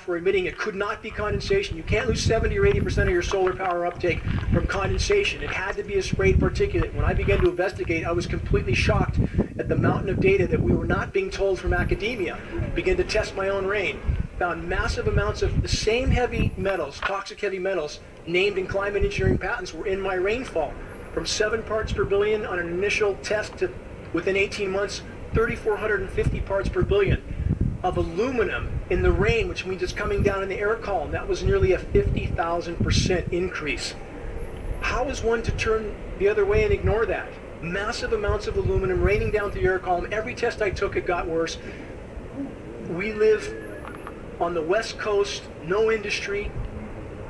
for emitting it could not be condensation. You can't lose 70 or 80% of your solar power uptake from condensation. It had to be a sprayed particulate. When I began to investigate, I was completely shocked at the mountain of data that we were not being told from academia. Began to test my own rain. Found massive amounts of the same heavy metals, toxic heavy metals, named in climate engineering patents were in my rainfall. From 7 parts per billion on an initial test to, within 18 months, 3,450 parts per billion of aluminum in the rain, which means it's coming down in the air column. That was nearly a 50,000% increase. How is one to turn the other way and ignore that? Massive amounts of aluminum raining down through the air column. Every test I took, it got worse. We live on the West Coast, no industry.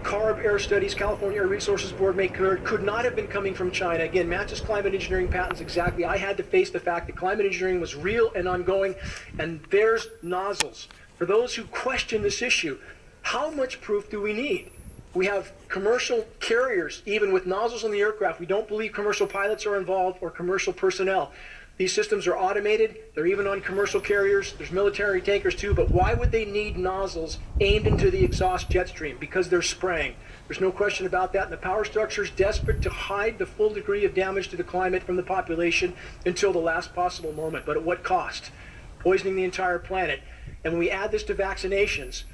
CARB Air Studies, California Air Resources Board made clear it could not have been coming from China. Again, matches climate engineering patents exactly. I had to face the fact that climate engineering was real and ongoing, and there's nozzles. For those who question this issue, how much proof do we need? We have commercial carriers, even with nozzles on the aircraft. We don't believe commercial pilots are involved or commercial personnel. These systems are automated. They're even on commercial carriers. There's military tankers too, but why would they need nozzles aimed into the exhaust jet stream? Because they're spraying. There's no question about that. And the power structure is desperate to hide the full degree of damage to the climate from the population until the last possible moment. But at what cost? Poisoning the entire planet. And when we add this to vaccinations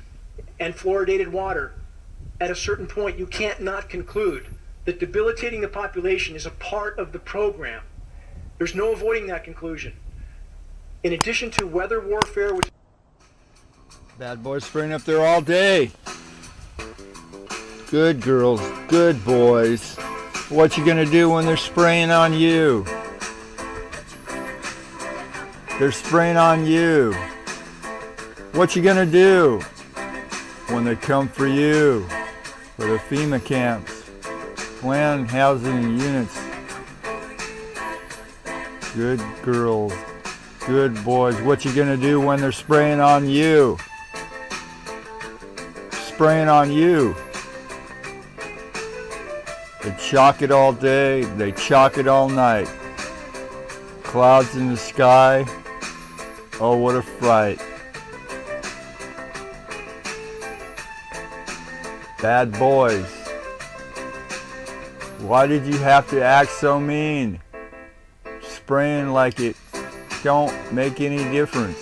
and fluoridated water, at a certain point you can't not conclude that debilitating the population is a part of the program. There's no avoiding that conclusion. In addition to weather warfare, which... Bad boys spraying up there all day. Good girls, good boys. What you gonna do when they're spraying on you? They're spraying on you. What you gonna do when they come for you? For the FEMA camps, planned housing units. Good girls, good boys. What you gonna do when they're spraying on you? Spraying on you. They chalk it all day, they chalk it all night. Clouds in the sky, oh what a fright. Bad boys. Why did you have to act so mean? Spraying like it don't make any difference.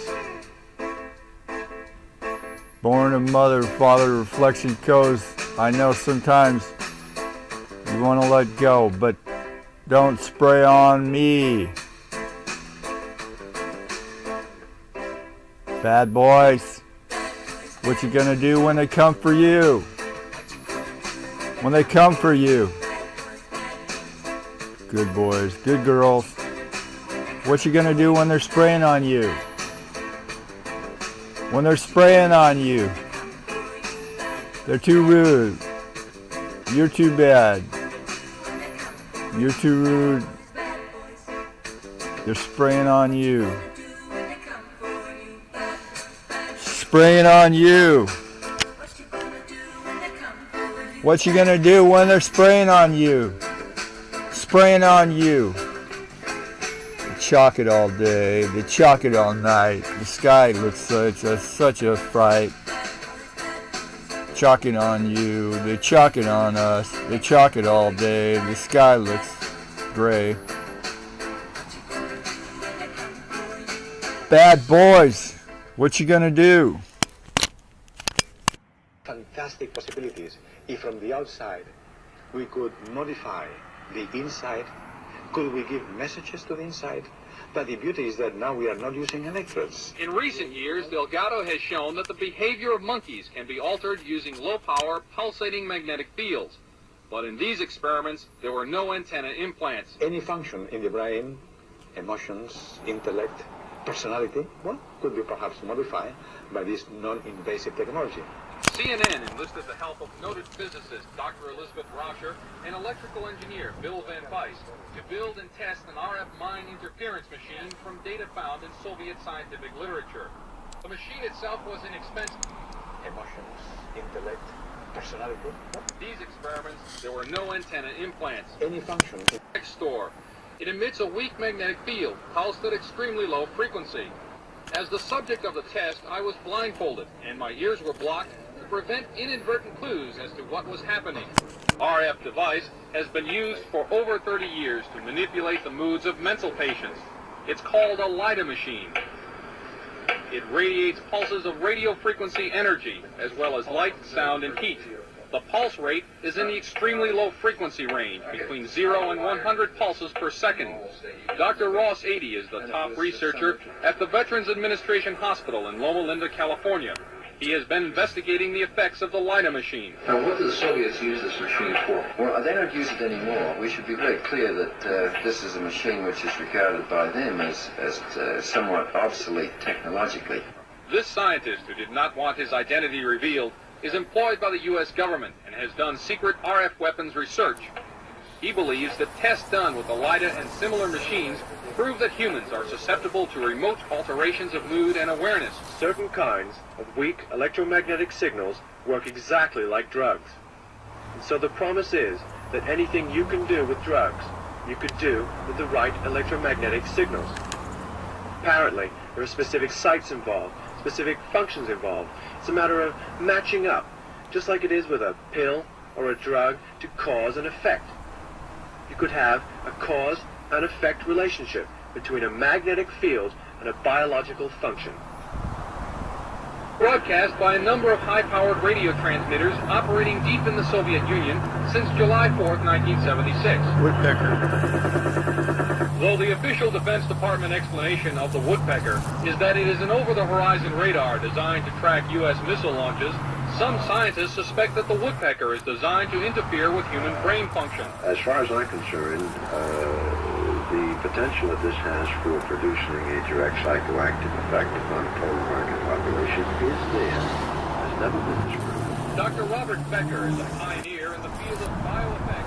Born of mother, father, reflection codes. I know sometimes you want to let go, but don't spray on me. Bad boys. What you gonna do when they come for you? When they come for you. Good boys, good girls. What you gonna do when they're spraying on you? When they're spraying on you. They're too rude. You're too bad. You're too rude. They're spraying on you. Spraying on you. What you gonna do when they're spraying on you? Spraying on you. They chalk it all day, they chalk it all night. The sky looks such a fright. Chalking on you, they chalk it on us. They chalk it all day, the sky looks gray. Bad boys, what you gonna do? Fantastic possibilities. If from the outside we could modify the inside, could we give messages to the inside? But the beauty is that now we are not using electrodes. In recent years, Delgado has shown that the behavior of monkeys can be altered using low-power, pulsating magnetic fields. But in these experiments, there were no antenna implants. Any function in the brain, emotions, intellect, personality, well, could be perhaps modified by this non-invasive technology. CNN enlisted the help of noted physicist Dr. Elizabeth Rauscher and electrical engineer Bill Van Weis to build and test an RF mine interference machine from data found in Soviet scientific literature. The machine itself was inexpensive. Emotions, intellect, personality. These experiments, there were no antenna implants. Any function. Next door, it emits a weak magnetic field, pulsed at extremely low frequency. As the subject of the test, I was blindfolded, and my ears were blocked to prevent inadvertent clues as to what was happening. RF device has been used for over 30 years to manipulate the moods of mental patients. It's called a LIDA machine. It radiates pulses of radio frequency energy, as well as light, sound, and heat. The pulse rate is in the extremely low frequency range, between 0 and 100 pulses per second. Dr. Ross Adey is the top researcher at the Veterans Administration Hospital in Loma Linda, California. He has been investigating the effects of the LIDA machine. Now, what do the Soviets use this machine for? Well, they don't use it anymore. We should be very clear that this is a machine which is regarded by them as somewhat obsolete technologically. This scientist, who did not want his identity revealed, is employed by the U.S. government and has done secret RF weapons research. He believes that tests done with the LIDA and similar machines prove that humans are susceptible to remote alterations of mood and awareness. Certain kinds of weak electromagnetic signals work exactly like drugs. And so the promise is that anything you can do with drugs, you could do with the right electromagnetic signals. Apparently, there are specific sites involved, specific functions involved. It's a matter of matching up, just like it is with a pill or a drug, to cause and effect. You could have a cause and effect relationship between a magnetic field and a biological function. Broadcast by a number of high-powered radio transmitters operating deep in the Soviet Union since July 4, 1976. Woodpecker. Though the official Defense Department explanation of the Woodpecker is that it is an over-the-horizon radar designed to track U.S. missile launches, some scientists suspect that the Woodpecker is designed to interfere with human brain function. As far as I'm concerned, the potential that this has for producing a direct psychoactive effect upon the total market population is there. Has never been disproven. Dr. Robert Becker is a pioneer in the field of bioeffects.